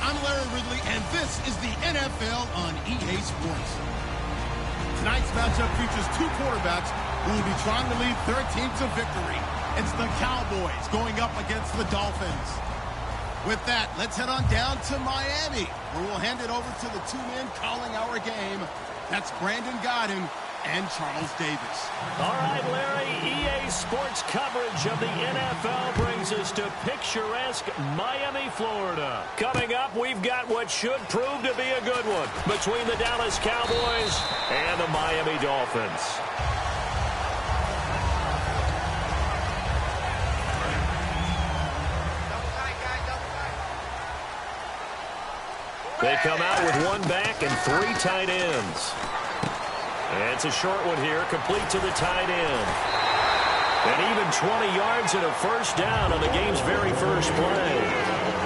I'm Larry Ridley, and this is the NFL on EA Sports. Tonight's matchup features two quarterbacks who will be trying to lead their team to victory. It's the Cowboys going up against the Dolphins. With that, let's head on down to Miami, where we'll hand it over to the two men calling our game. That's Brandon Godden and Charles Davis. All right, Larry, EA Sports coverage of the NFL brings us to picturesque Miami, Florida. Coming up, we've got what should prove to be a good one between the Dallas Cowboys and the Miami Dolphins. They come out with one back and three tight ends. And it's a short one here, complete to the tight end. And even 20 yards and a first down on the game's very first play.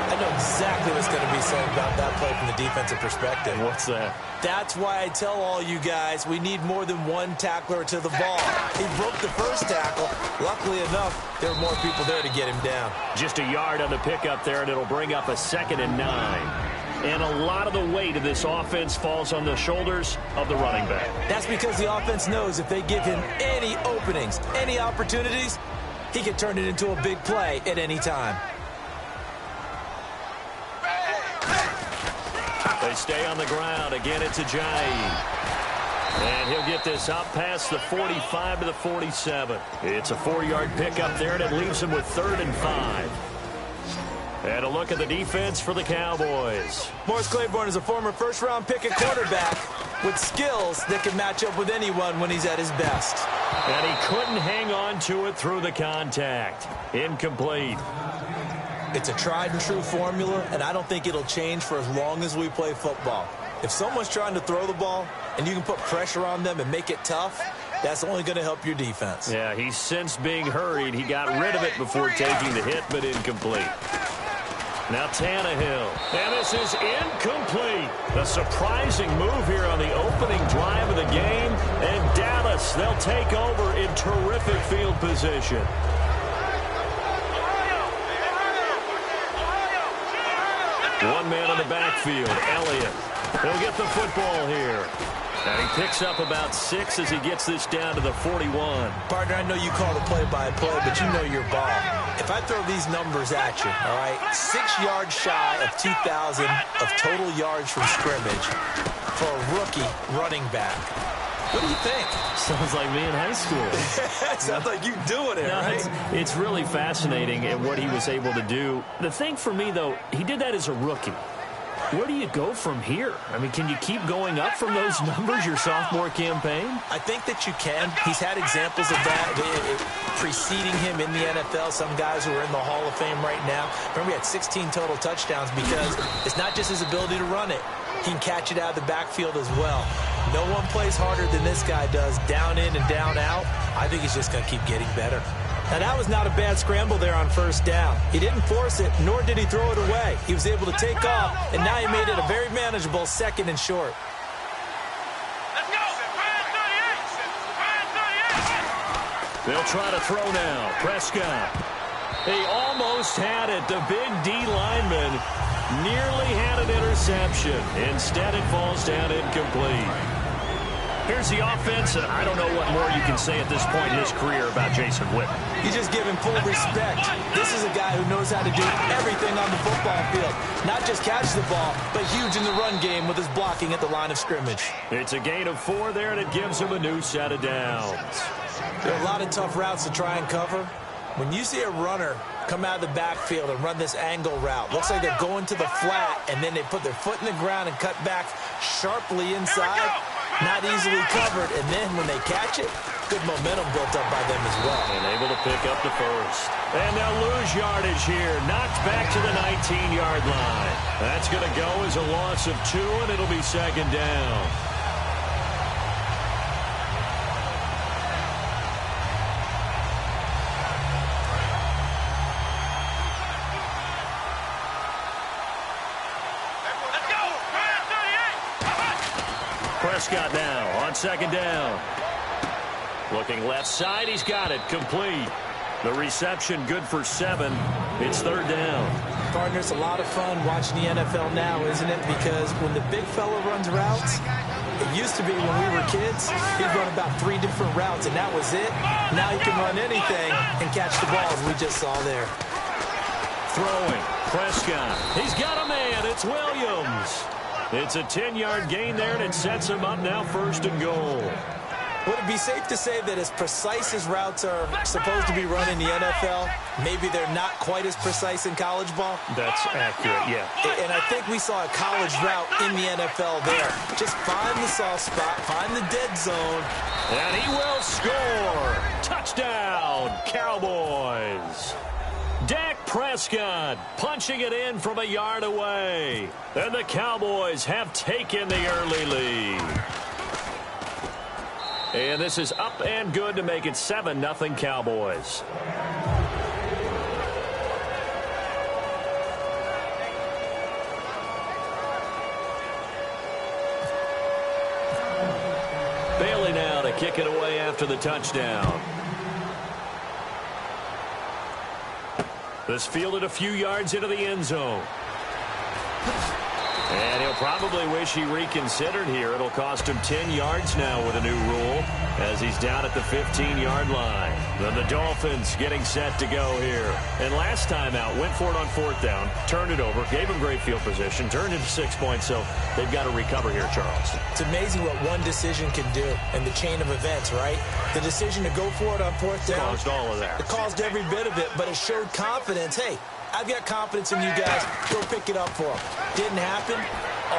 I know exactly what's going to be said about that play from the defensive perspective. What's that? That's why I tell all you guys we need more than one tackler to the ball. He broke the first tackle. Luckily enough, there were more people there to get him down. Just a yard on the pickup there, and it'll bring up a 2nd and 9. And a lot of the weight of this offense falls on the shoulders of the running back. That's because the offense knows if they give him any openings, any opportunities, he can turn it into a big play at any time. They stay on the ground. Again, it's Ajayi. And he'll get this out past the 45 to the 47. It's a 4-yard pickup there, and it leaves him with 3rd and 5. And a look at the defense for the Cowboys. Morris Claiborne is a former first-round pick at quarterback with skills that can match up with anyone when he's at his best. And he couldn't hang on to it through the contact. Incomplete. It's a tried-and-true formula, and I don't think it'll change for as long as we play football. If someone's trying to throw the ball and you can put pressure on them and make it tough, that's only going to help your defense. Yeah, he's since being hurried. He got rid of it before taking the hit, but incomplete. Now Tannehill, and this is incomplete. A surprising move here on the opening drive of the game, and Dallas, they'll take over in terrific field position. One man in the backfield, Elliott. He'll get the football here. And he picks up about 6 as he gets this down to the 41. Partner, I know you call the play-by-play, but you know your ball. If I throw these numbers at you, all right, 6 yards shy of 2,000 of total yards from scrimmage for a rookie running back. What do you think? Sounds like me in high school. Sounds like you doing it, right? It's really fascinating at what he was able to do. The thing for me, though, he did that as a rookie. Where do you go from here? I mean, can you keep going up from those numbers your sophomore campaign? I think that you can. He's had examples of that preceding him in the NFL. Some guys who are in the Hall of Fame right now. Remember, he had 16 total touchdowns because it's not just his ability to run it. He can catch it out of the backfield as well. No one plays harder than this guy does, down in and down out. I think he's just going to keep getting better. Now, that was not a bad scramble there on first down. He didn't force it, nor did he throw it away. He was able to take off, and now he made it a very manageable 2nd and short. Let's go! They'll try to throw now. Prescott. He almost had it. The big D lineman nearly had an interception. Instead, it falls down incomplete. Here's the offense, and I don't know what more you can say at this point in his career about Jason Witten. You just give him full respect. This is a guy who knows how to do everything on the football field. Not just catch the ball, but huge in the run game with his blocking at the line of scrimmage. It's a gain of 4 there, and it gives him a new set of downs. There are a lot of tough routes to try and cover. When you see a runner come out of the backfield and run this angle route, looks like they're going to the flat, and then they put their foot in the ground and cut back sharply inside. Not easily covered, and then when they catch it, good momentum built up by them as well. And able to pick up the first. And they'll lose yardage here. Knocked back to the 19-yard line. That's going to go as a loss of 2, and it'll be 2nd down. Prescott now on 2nd down. Looking left side, he's got it, complete. The reception good for 7. It's 3rd down. Partner, it's a lot of fun watching the NFL now, isn't it? Because when the big fella runs routes, it used to be when we were kids, he'd run about 3 different routes, and that was it. Now he can run anything and catch the ball, as we just saw there. Throwing, Prescott. He's got a man. It's Williams. It's a 10-yard gain there, and it sets him up now 1st and goal. Would it be safe to say that as precise as routes are supposed to be run in the NFL, maybe they're not quite as precise in college ball? That's accurate, yeah. And I think we saw a college route in the NFL there. Just find the soft spot, find the dead zone. And he will score. Touchdown, Cowboys. Dak Prescott punching it in from a yard away. And the Cowboys have taken the early lead. And this is up and good to make it 7-0 Cowboys. Bailey now to kick it away after the touchdown. This fielded a few yards into the end zone. And he'll probably wish he reconsidered here. It'll cost him 10 yards now with a new rule as he's down at the 15-yard line. Then the Dolphins getting set to go here. And last time out, went for it on 4th down, turned it over, gave him great field position, turned into 6 points, so they've got to recover here, Charles. It's amazing what one decision can do in the chain of events, right? The decision to go for it on 4th down. Caused all of that. It caused every bit of it, but it showed confidence. Hey, I've got confidence in you guys. Go pick it up for them. Didn't happen.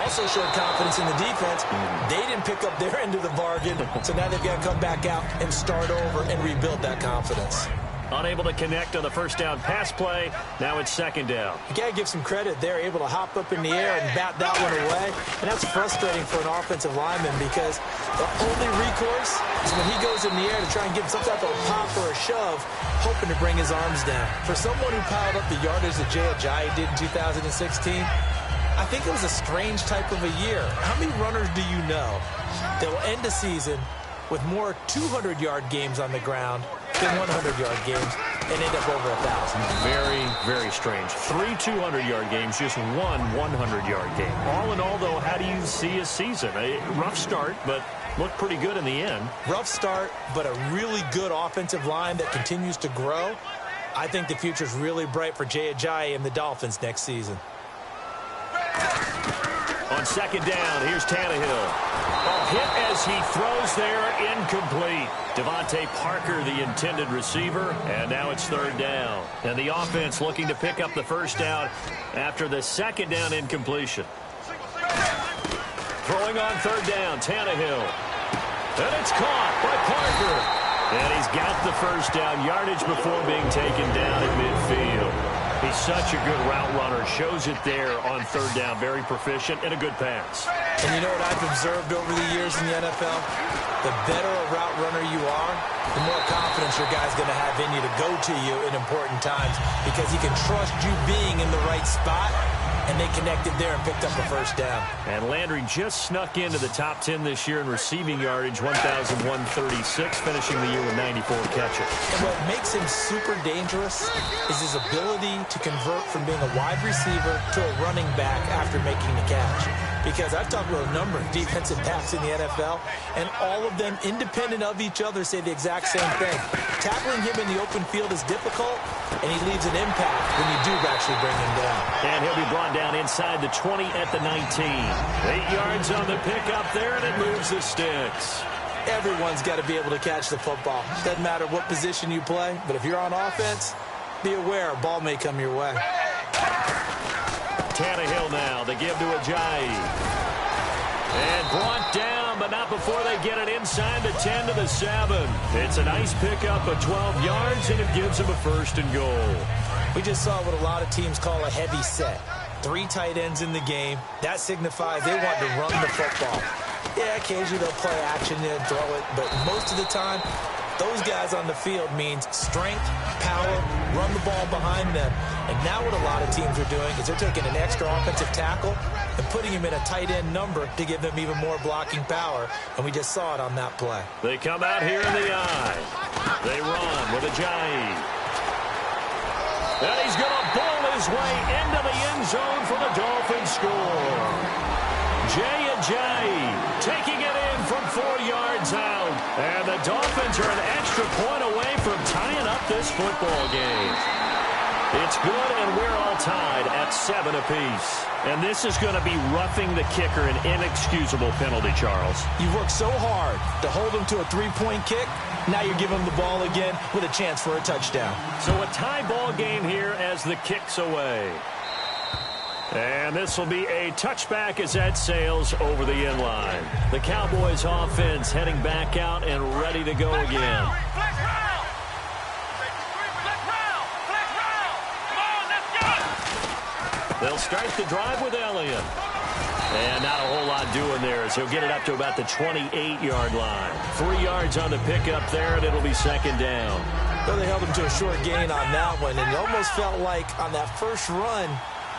Also showed confidence in the defense. They didn't pick up their end of the bargain, so now they've got to come back out and start over and rebuild that confidence. Unable to connect on the 1st down pass play. Now it's 2nd down. You got to give some credit there, able to hop up in the air and bat that one away. And that's frustrating for an offensive lineman because the only recourse is when he goes in the air to try and give some type of a pop or a shove, hoping to bring his arms down. For someone who piled up the yardage that Jay did in 2016, I think it was a strange type of a year. How many runners do you know that will end a season with more 200-yard games on the ground than 100-yard games and end up over 1,000? Very, very strange. 3 200-yard games, just 1 100-yard game. All in all, though, how do you see a season? A rough start, but looked pretty good in the end. Rough start, but a really good offensive line that continues to grow. I think the future's really bright for Jay Ajayi and the Dolphins next season. On 2nd down, here's Tannehill. A hit as he throws there, incomplete. Devontae Parker, the intended receiver, and now it's 3rd down. And the offense looking to pick up the 1st down after the 2nd down incompletion. Throwing on 3rd down, Tannehill. And it's caught by Parker. And he's got the 1st down yardage before being taken down at midfield. He's such a good route runner. Shows it there on 3rd down. Very proficient and a good pass. And you know what I've observed over the years in the NFL? The better a route runner you are, the more confidence your guy's going to have in you to go to you in important times because he can trust you being in the right spot, and they connected there and picked up a 1st down. And Landry just snuck into the top 10 this year in receiving yardage, 1,136, finishing the year with 94 catches. And what makes him super dangerous is his ability to convert from being a wide receiver to a running back after making the catch. Because I've talked with a number of defensive backs in the NFL, and all of them, independent of each other, say the exact same thing. Tackling him in the open field is difficult, and he leaves an impact when you do actually bring him down. And he'll be brought down inside the 20 at the 19. 8 yards on the pickup there, and it moves the sticks. Everyone's got to be able to catch the football. Doesn't matter what position you play, but if you're on offense, be aware a ball may come your way. Tannehill now, the give to Ajayi. And brought down, but not before they get it inside the 10 to the 7. It's a nice pickup of 12 yards, and it gives them a 1st and goal. We just saw what a lot of teams call a heavy set. 3 tight ends in the game. That signifies they want to run the football. Yeah, occasionally they'll play action and throw it, but most of the time, those guys on the field means strength, power, run the ball behind them. And now what a lot of teams are doing is they're taking an extra offensive tackle and putting him in a tight end number to give them even more blocking power. And we just saw it on that play. They come out here in the eye. They run with Ajayi. And he's going to bowl his way into the end zone for the Dolphins score. Jaycazzz taking it in from 4 yards out. And the Dolphins are an extra point away from tying up this football game. It's good, and we're all tied at 7 apiece. And this is going to be roughing the kicker, an inexcusable penalty, Charles. You've worked so hard to hold him to a 3-point kick. Now you're giving him the ball again with a chance for a touchdown. So a tie ball game here as the kick's away. And this will be a touchback as that sails over the end line. The Cowboys offense heading back out and ready to go again. They'll start the drive with Elliott. And not a whole lot doing there as he'll get it up to about the 28-yard line. 3 yards on the pickup there, and it'll be second down. Well, they held him to a short gain on that one, and it almost felt like on that first run,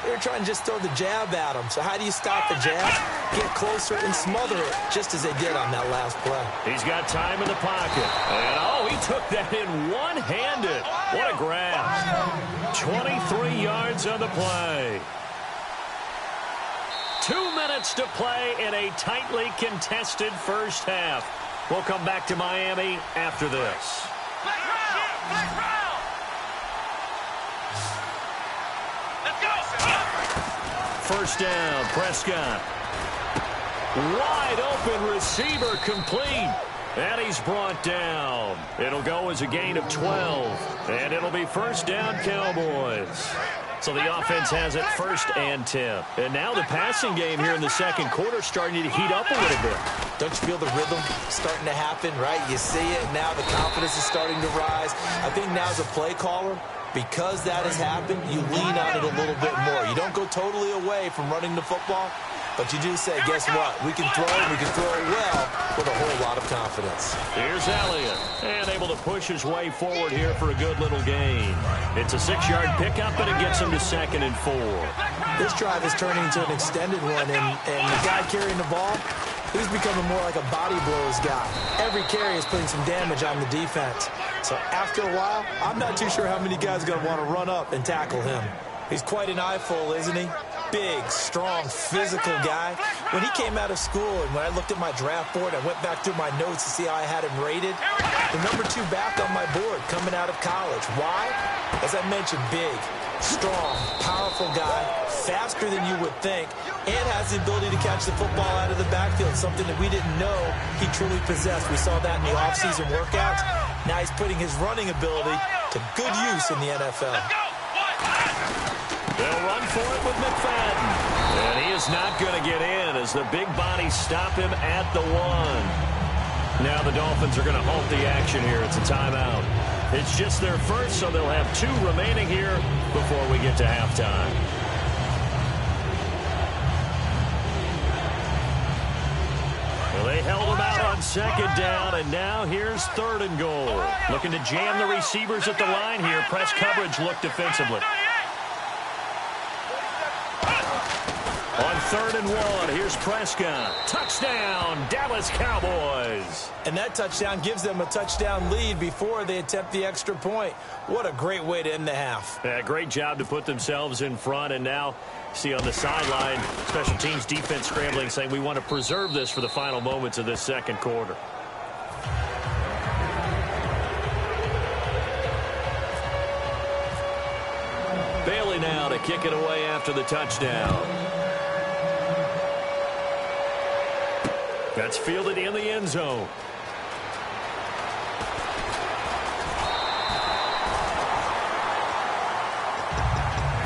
they were trying to just throw the jab at him. So how do you stop the jab? Get closer and smother it, just as they did on that last play. He's got time in the pocket. And, oh, he took that in one-handed. What a grab. 23 yards on the play. 2 minutes to play in a tightly contested first half. We'll come back to Miami after this. First down, Prescott. Wide open receiver complete. And he's brought down. It'll go as a gain of 12. And it'll be first down, Cowboys. So the offense has it 1st and 10. And now the passing game here in the second quarter starting to heat up a little bit. Don't you feel the rhythm starting to happen, right? You see it now. The confidence is starting to rise. I think now as a play caller, because that has happened, you lean on it a little bit more. You don't go totally away from running the football, but you do say, guess what? We can throw it. We can throw it well with a whole lot of confidence. Here's Elliott, and able to push his way forward here for a good little gain. It's a 6-yard pickup, but it gets him to 2nd and 4. This drive is turning into an extended one, and the guy carrying the ball, he's becoming more like a body blows guy. Every carry is putting some damage on the defense. So after a while, I'm not too sure how many guys are going to want to run up and tackle him. He's quite an eyeful, isn't he? Big, strong, physical guy. When he came out of school and when I looked at my draft board, I went back through my notes to see how I had him rated. The number 2 back on my board coming out of college. Why? As I mentioned, big, strong, powerful guy, faster than you would think, and has the ability to catch the football out of the backfield, something that we didn't know he truly possessed. We saw that in the offseason workouts. Now he's putting his running ability to good use in the NFL. They'll run for it with McFadden. And he is not going to get in as the big bodies stop him at the 1. Now the Dolphins are going to halt the action here. It's a timeout. It's just their first, so they'll have 2 remaining here before we get to halftime. Well, they held him out on 2nd down, and now here's 3rd and goal. Looking to jam the receivers at the line here. Press coverage look defensively. On 3rd and 1, here's Prescott. Touchdown, Dallas Cowboys. And that touchdown gives them a touchdown lead before they attempt the extra point. What a great way to end the half. Yeah, great job to put themselves in front. And now, see on the sideline, special teams defense scrambling, saying we want to preserve this for the final moments of this second quarter. Bailey now to kick it away after the touchdown. That's fielded in the end zone.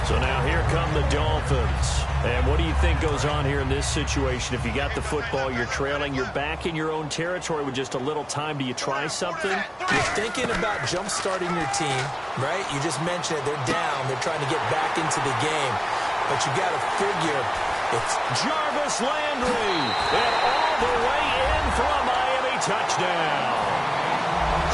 So now here come the Dolphins. And what do you think goes on here in this situation? If you got the football, you're trailing, you're back in your own territory with just a little time. Do you try something? You're thinking about jump-starting your team, right? You just mentioned it. They're down. They're trying to get back into the game. But you got to figure it's Jarvis Landry. And all the way in for a Miami touchdown.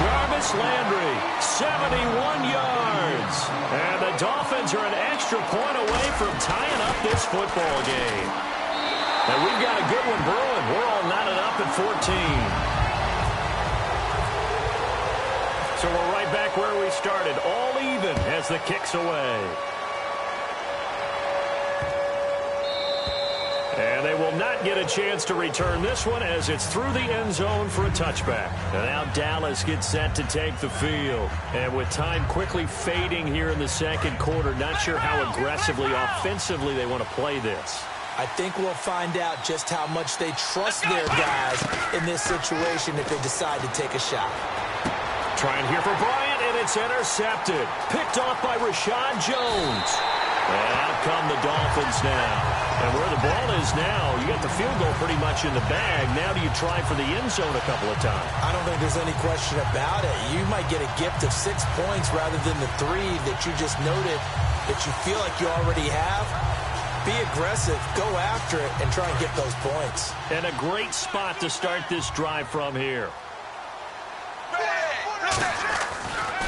Jarvis Landry, 71 yards. And the Dolphins are an extra point away from tying up this football game. And we've got a good one brewing. We're all knotted up at 14. So So we're right back where we started, all even as the kick's away. And they will not get a chance to return this one as it's through the end zone for a touchback. And now Dallas gets set to take the field. And with time quickly fading here in the second quarter, not sure how aggressively, offensively they want to play this. I think we'll find out just how much they trust their guys in this situation if they decide to take a shot. Trying here for Bryant, and it's intercepted. Picked off by Rashad Jones. And out come the Dolphins now. And where the ball is now, you got the field goal pretty much in the bag. Now do you try for the end zone a couple of times? I don't think there's any question about it. You might get a gift of 6 points rather than the 3 that you just noted that you feel like you already have. Be aggressive, go after it, and try and get those points. And a great spot to start this drive from here.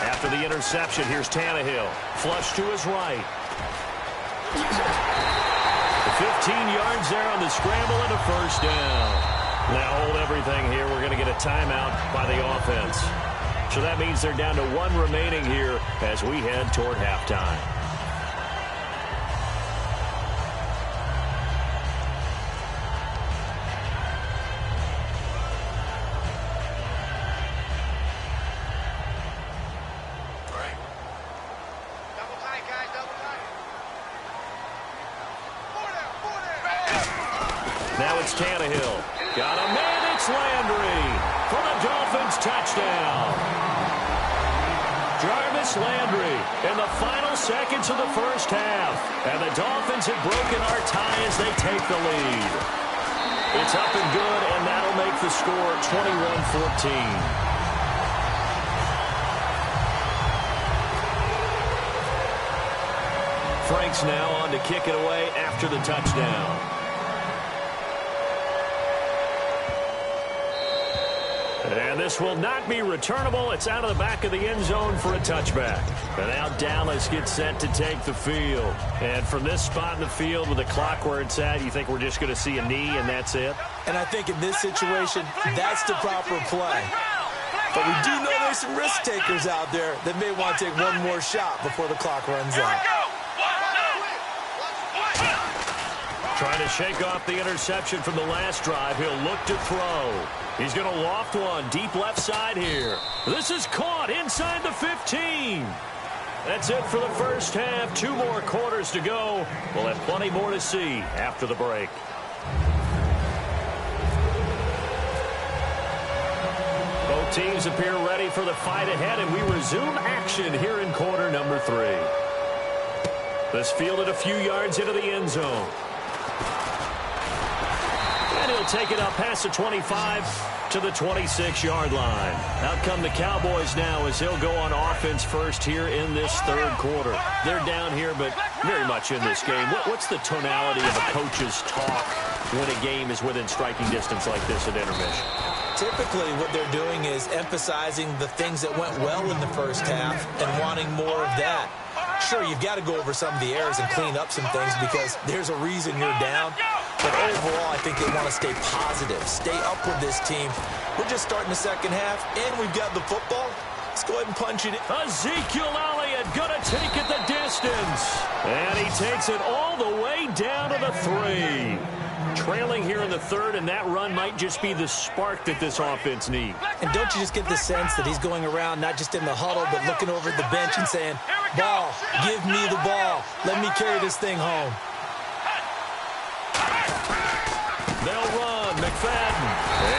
After the interception, here's Tannehill. Flush to his right. 15 yards there on the scramble and a first down. Now hold everything here. We're going to get a timeout by the offense. So that means they're down to 1 remaining here as we head toward halftime. Now it's Tannehill. Got a man, it's Landry for the Dolphins touchdown. Jarvis Landry in the final seconds of the first half. And the Dolphins have broken our tie as they take the lead. It's up and good, and that'll make the score 21-14. Frank's now on to kick it away after the touchdown. And this will not be returnable. It's out of the back of the end zone for a touchback. And now Dallas gets set to take the field. And from this spot in the field with the clock where it's at, you think we're just going to see a knee and that's it? And I think in this situation, that's the proper play. But we do know there's some risk takers out there that may want to take one more shot before the clock runs out. Trying to shake off the interception from the last drive. He'll look to throw. He's going to loft one deep left side here. This is caught inside the 15. That's it for the first half. 2 more quarters to go. We'll have plenty more to see after the break. Both teams appear ready for the fight ahead, and we resume action here in quarter number 3. This fielded a few yards into the end zone. And he'll take it up past the 25 to the 26-yard line. Out come the Cowboys now as he'll go on offense first here in this third quarter. They're down here, but very much in this game. What's the tonality of a coach's talk when a game is within striking distance like this at intermission? Typically, what they're doing is emphasizing the things that went well in the first half and wanting more of that. Sure, you've got to go over some of the errors and clean up some things because there's a reason you're down. But overall, I think they want to stay positive, stay up with this team. We're just starting the second half, and we've got the football. Let's go ahead and punch it in. Ezekiel Elliott going to take it the distance. And he takes it all the way down to the 3. Trailing here in the third, and that run might just be the spark that this offense needs. And don't you just get the sense that he's going around not just in the huddle, but looking over at the bench and saying, ball, give me the ball. Let me carry this thing home. They'll run. McFadden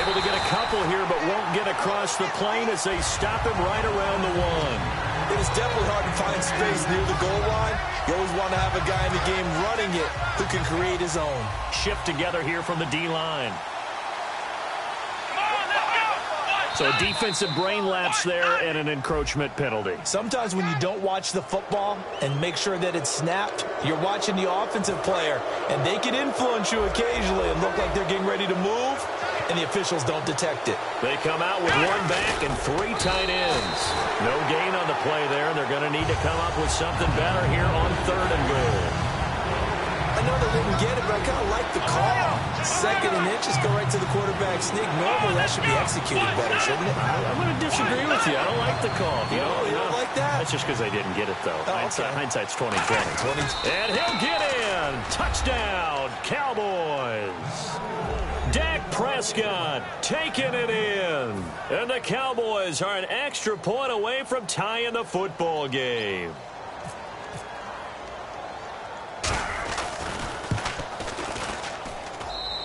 able to get a couple here, but won't get across the plane as they stop him right around the 1. It is definitely hard to find space near the goal line. You always want to have a guy in the game running it who can create his own. Shift together here from the D-line. So a defensive brain lapse there and an encroachment penalty. Sometimes when you don't watch the football and make sure that it's snapped, you're watching the offensive player, and they can influence you occasionally and look like they're getting ready to move, and the officials don't detect it. They come out with 1 back and 3 tight ends. No gain on the play there. They're going to need to come up with something better here on 3rd and goal. And know they didn't get it, but I kind of like the call. 2nd and inches, go right to the quarterback sneak. Normally, that should be executed better, shouldn't it? I'm going to disagree with you. I don't like the call. You don't like that? That's just because they didn't get it, though. Hindsight's 20/20. And he'll get in. Touchdown, Cowboys. Dak Prescott taking it in. And the Cowboys are an extra point away from tying the football game.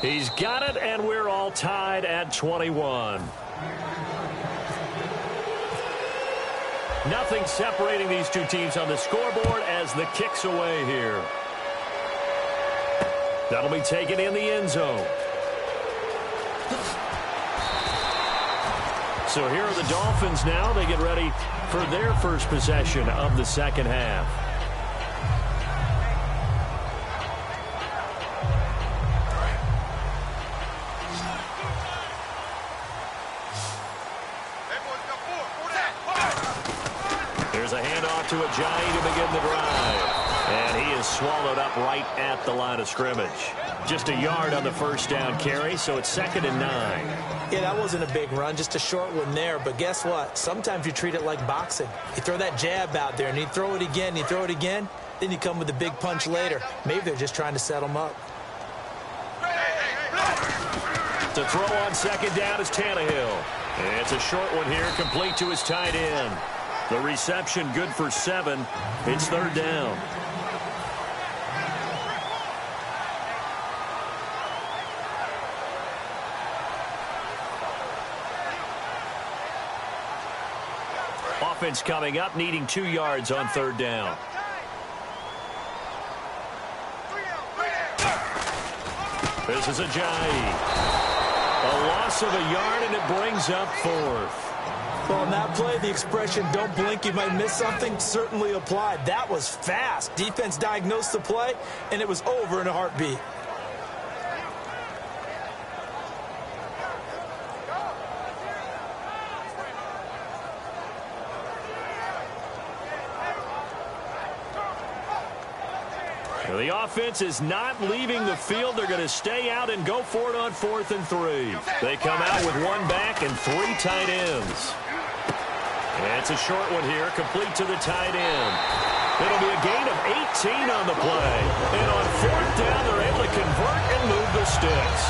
He's got it, and we're all tied at 21. Nothing separating these two teams on the scoreboard as the kick's away here. That'll be taken in the end zone. So here are the Dolphins now. They get ready for their first possession of the second half. There's a handoff to Ajayi to begin the drive. And he is swallowed up right at the line of scrimmage. Just a yard on the first down carry, so it's 2nd and 9. Yeah, that wasn't a big run, just a short one there. But guess what? Sometimes you treat it like boxing. You throw that jab out there, and you throw it again, you throw it again, then you come with a big punch later. Maybe they're just trying to set them up. To throw on 2nd down is Tannehill. And it's a short one here, complete to his tight end. The reception good for 7. It's 3rd down. Offense coming up, needing 2 yards on 3rd down. This is Ajayi. A loss of a yard, and it brings up 4th. Well, on that play, the expression, don't blink, you might miss something, certainly applied. That was fast. Defense diagnosed the play, and it was over in a heartbeat. The offense is not leaving the field. They're going to stay out and go for it on 4th and 3. They come out with 1 back and 3 tight ends. And it's a short one here, complete to the tight end. It'll be a gain of 18 on the play. And on 4th down, they're able to convert and move the sticks.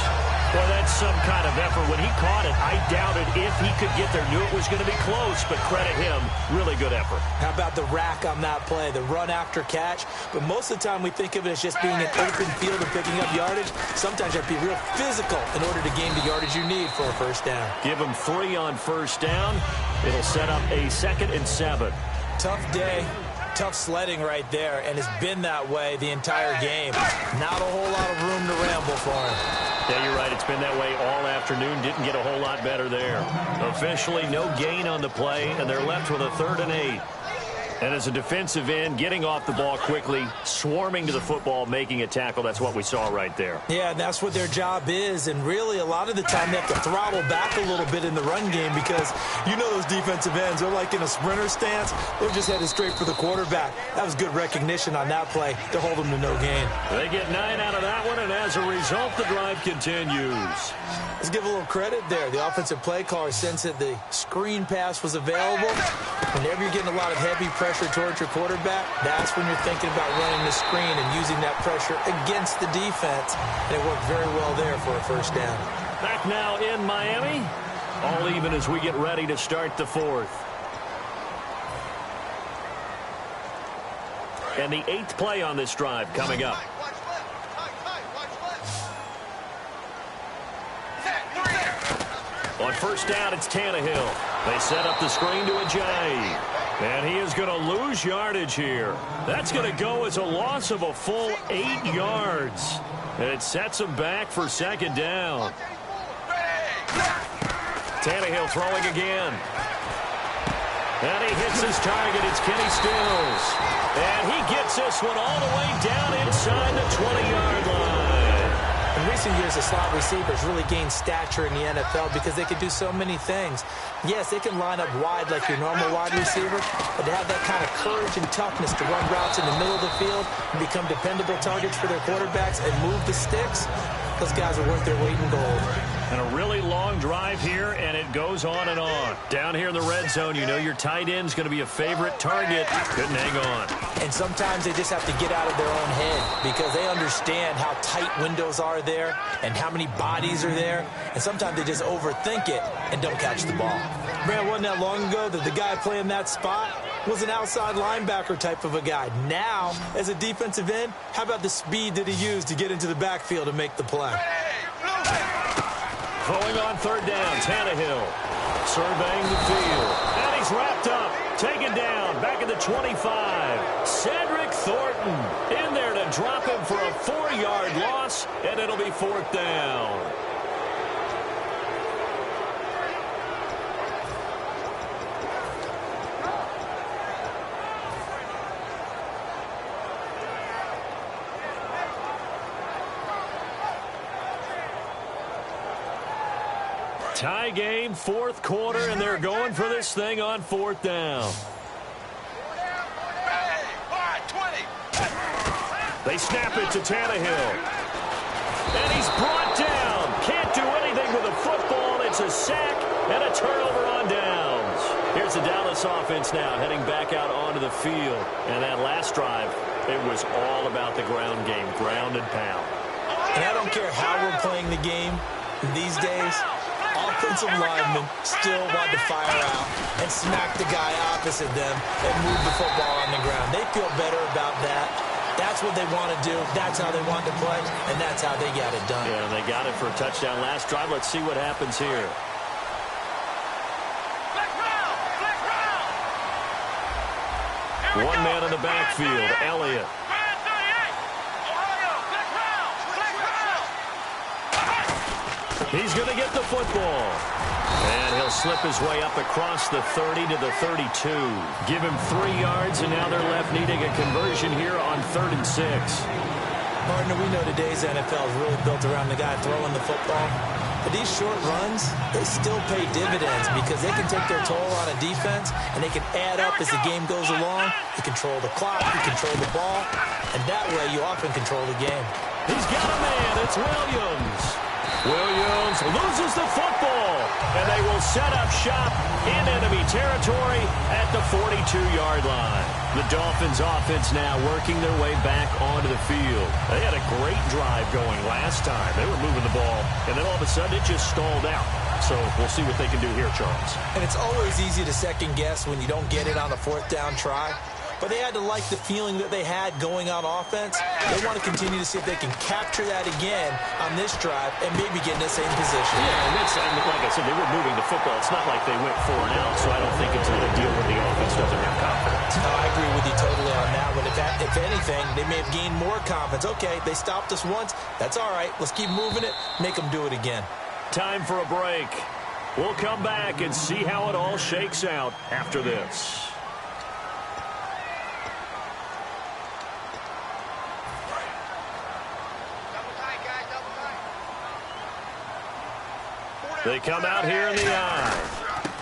Well, that's some kind of effort. When he caught it, I doubted if he could get there. Knew it was going to be close, but credit him. Really good effort. How about the rack on that play, the run after catch? But most of the time we think of it as just being an open field and picking up yardage. Sometimes you have to be real physical in order to gain the yardage you need for a first down. Give him 3 on 1st down. It'll set up a 2nd and 7. Tough day. Tough sledding right there, and it's been that way the entire game. Not a whole lot of room to ramble for him. Yeah, you're right. It's been that way all afternoon. Didn't get a whole lot better there. Officially, no gain on the play, and they're left with a 3rd and 8. And as a defensive end, getting off the ball quickly, swarming to the football, making a tackle, that's what we saw right there. Yeah, and that's what their job is. And really, a lot of the time, they have to throttle back a little bit in the run game because you know those defensive ends, they're like in a sprinter stance. They're just headed straight for the quarterback. That was good recognition on that play to hold them to no gain. They get 9 out of that one, and as a result, the drive continues. Let's give a little credit there. The offensive play caller sensed that the screen pass was available. Whenever you're getting a lot of heavy pressure towards your quarterback, that's when you're thinking about running the screen and using that pressure against the defense. And it worked very well there for a first down. Back now in Miami. All even as we get ready to start the 4th. And the 8th play on this drive coming up. On 1st down, it's Tannehill. They set up the screen to Ajayi. And he is going to lose yardage here. That's going to go as a loss of a full 8 yards. And it sets him back for 2nd down. Tannehill throwing again. And he hits his target. It's Kenny Stills. And he gets this one all the way down inside the 20-yard line. In recent years, the slot receivers really gained stature in the NFL because they can do so many things. Yes, they can line up wide like your normal wide receiver, but to have that kind of courage and toughness to run routes in the middle of the field and become dependable targets for their quarterbacks and move the sticks, those guys are worth their weight in gold. And a really long drive here, and it goes on and on. Down here in the red zone, you know your tight end's going to be a favorite target. Couldn't hang on. And sometimes they just have to get out of their own head because they understand how tight windows are there and how many bodies are there. And sometimes they just overthink it and don't catch the ball. Man, wasn't that long ago that the guy playing that spot was an outside linebacker type of a guy. Now, as a defensive end, how about the speed that he used to get into the backfield and make the play? Throwing on third down, Tannehill surveying the field. And he's wrapped up, taken down, back at the 25. Cedric Thornton in there to drop him for a 4-yard loss, and it'll be fourth down. Tie game, fourth quarter, and they're going for this thing on fourth down. They snap it to Tannehill. And he's brought down. Can't do anything with a football. It's a sack and a turnover on downs. Here's the Dallas offense now heading back out onto the field. And that last drive, it was all about the ground game, ground and pound. And I don't care how we're playing the game these days. Offensive linemen still want to fire out and smack the guy opposite them and move the football on the ground. They feel better about that. That's what they want to do. That's how they want to play, and that's how they got it done. Yeah, they got it for a touchdown last drive. Let's see what happens here. One man in the backfield, Elliott. He's going to get the football. And he'll slip his way up across the 30 to the 32. Give him 3 yards, and now they're left needing a conversion here on 3rd and 6. Partner, we know today's NFL is really built around the guy throwing the football. But these short runs, they still pay dividends because they can take their toll on a defense, and they can add up as the game goes along. You control the clock, you control the ball, and that way you often control the game. He's got a man. It's Williams. Williams loses the football, and they will set up shop in enemy territory at the 42-yard line. The Dolphins offense now working their way back onto the field. They had a great drive going last time. They were moving the ball, and then all of a sudden it just stalled out. So we'll see what they can do here, Charles. And it's always easy to second guess when you don't get it on a 4th down try. But they had to like the feeling that they had going on offense. They want to continue to see if they can capture that again on this drive and maybe get in the same position. Yeah, and like I said, they were moving the football. It's not like they went 4 and out, so I don't think it's a deal where the offense doesn't have confidence. No, I agree with you totally on that one. If anything, they may have gained more confidence. Okay, they stopped us once. That's all right. Let's keep moving it. Make them do it again. Time for a break. We'll come back and see how it all shakes out after this. They come out here in the eye.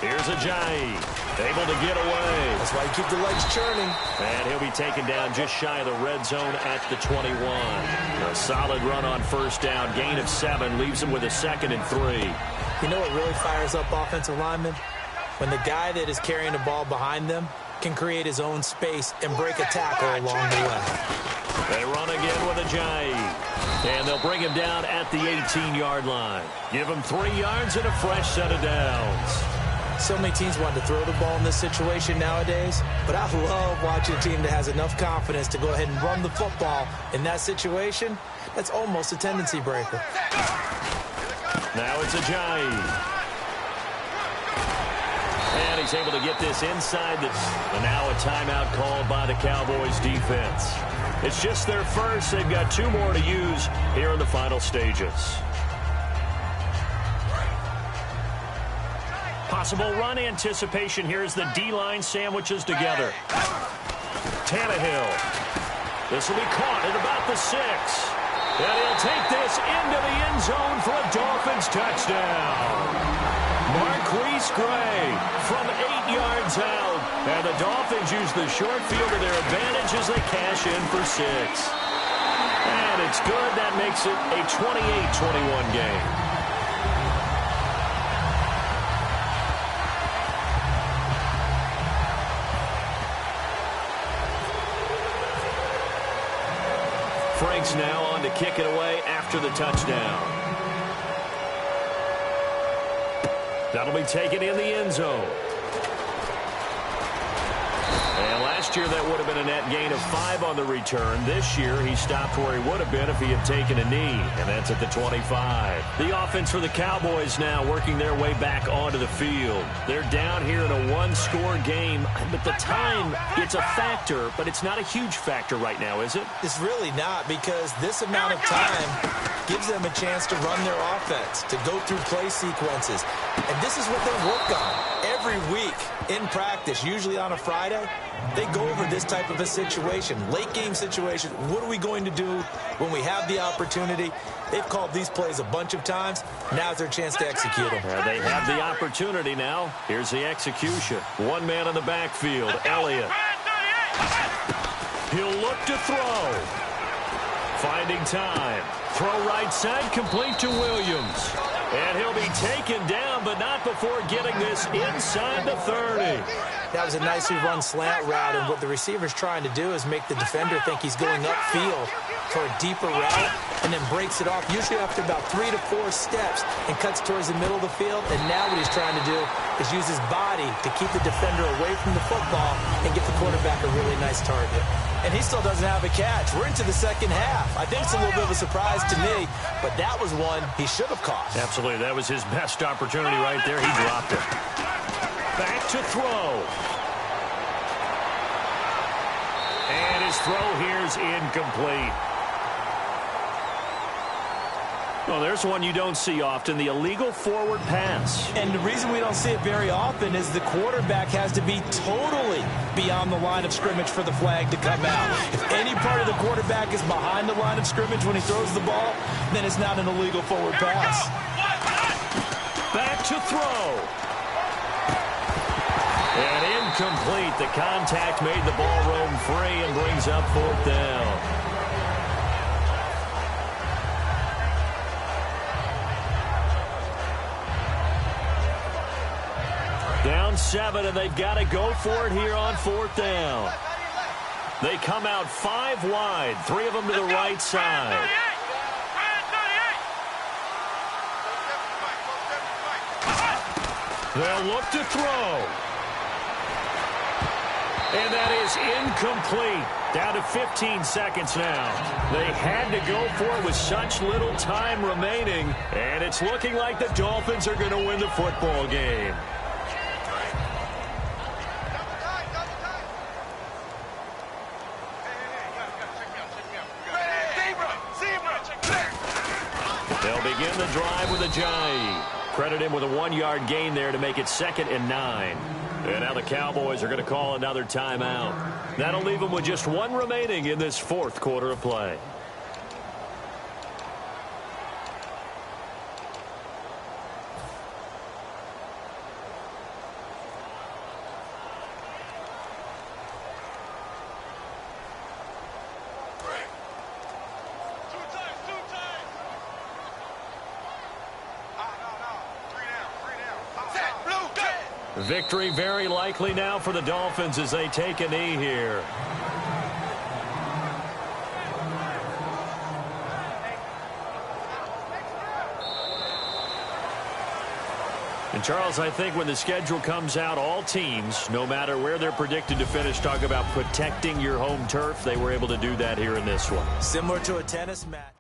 Here's Ajayi, able to get away. That's why you keep the legs churning. And he'll be taken down just shy of the red zone at the 21. A solid run on 1st down. Gain of 7 leaves him with a 2nd and 3. You know what really fires up offensive linemen? When the guy that is carrying the ball behind them can create his own space and break a tackle along the way. They run again with Ajayi. And they'll bring him down at the 18-yard line. Give him 3 yards and a fresh set of downs. So many teams want to throw the ball in this situation nowadays, but I love watching a team that has enough confidence to go ahead and run the football in that situation. That's almost a tendency breaker. Now it's Ajayi. And he's able to get this inside. And now a timeout called by the Cowboys defense. It's just their first. They've got 2 more to use here in the final stages. Possible run anticipation here as the D-line sandwiches together. Tannehill. This will be caught at about the 6. And he'll take this into the end zone for a Dolphins touchdown. Marquise Gray from 8 yards out. And the Dolphins use the short field to their advantage as they cash in for 6. And it's good. That makes it a 28-21 game. Frank's now on to kick it away after the touchdown. That'll be taken in the end zone. And last year that would have been a net gain of 5 on the return. This year he stopped where he would have been if he had taken a knee, and that's at the 25. The offense for the Cowboys now working their way back onto the field. They're down here in a one-score game, but the time, it's a factor, but it's not a huge factor right now, is it? It's really not, because this amount of time gives them a chance to run their offense, to go through play sequences. And this is what they work on every week in practice, usually on a Friday. They go over this type of a situation, late game situation. What are we going to do when we have the opportunity? They've called these plays a bunch of times. Now's their chance to execute them. They have the opportunity now. Here's the execution. One man in the backfield, Elliott. He'll look to throw. Finding time. Throw right side, complete to Williams. And he'll be taken down, but not before getting this inside the 30. That was a nicely run slant route, and what the receiver's trying to do is make the defender think he's going upfield for a deeper route, and then breaks it off, usually after about 3 to 4 steps, and cuts towards the middle of the field. And now what he's trying to do is use his body to keep the defender away from the football and give the quarterback a really nice target. And he still doesn't have a catch. We're into the second half. I think it's a little bit of a surprise to me, but that was one he should have caught. Absolutely. That was his best opportunity right there. He dropped it. Back to throw. And his throw here's incomplete. Well, there's one you don't see often, the illegal forward pass. And the reason we don't see it very often is the quarterback has to be totally beyond the line of scrimmage for the flag to come out. If any part of the quarterback is behind the line of scrimmage when he throws the ball, then it's not an illegal forward pass. Back to throw. And incomplete. The contact made the ball roam free and brings up 4th down. Down 7, and they've got to go for it here on 4th down. They come out 5 wide, 3 of them to the right side. They'll look to throw. And that is incomplete. Down to 15 seconds now. They had to go for it with such little time remaining, and it's looking like the Dolphins are going to win the football game. They'll begin the drive with Ajayi. Credit him with a 1-yard gain there to make it 2nd and 9. And now the Cowboys are going to call another timeout. That'll leave them with just 1 remaining in this 4th quarter of play. Victory very likely now for the Dolphins as they take a knee here. And Charles, I think when the schedule comes out, all teams, no matter where they're predicted to finish, talk about protecting your home turf. They were able to do that here in this one. Similar to a tennis match.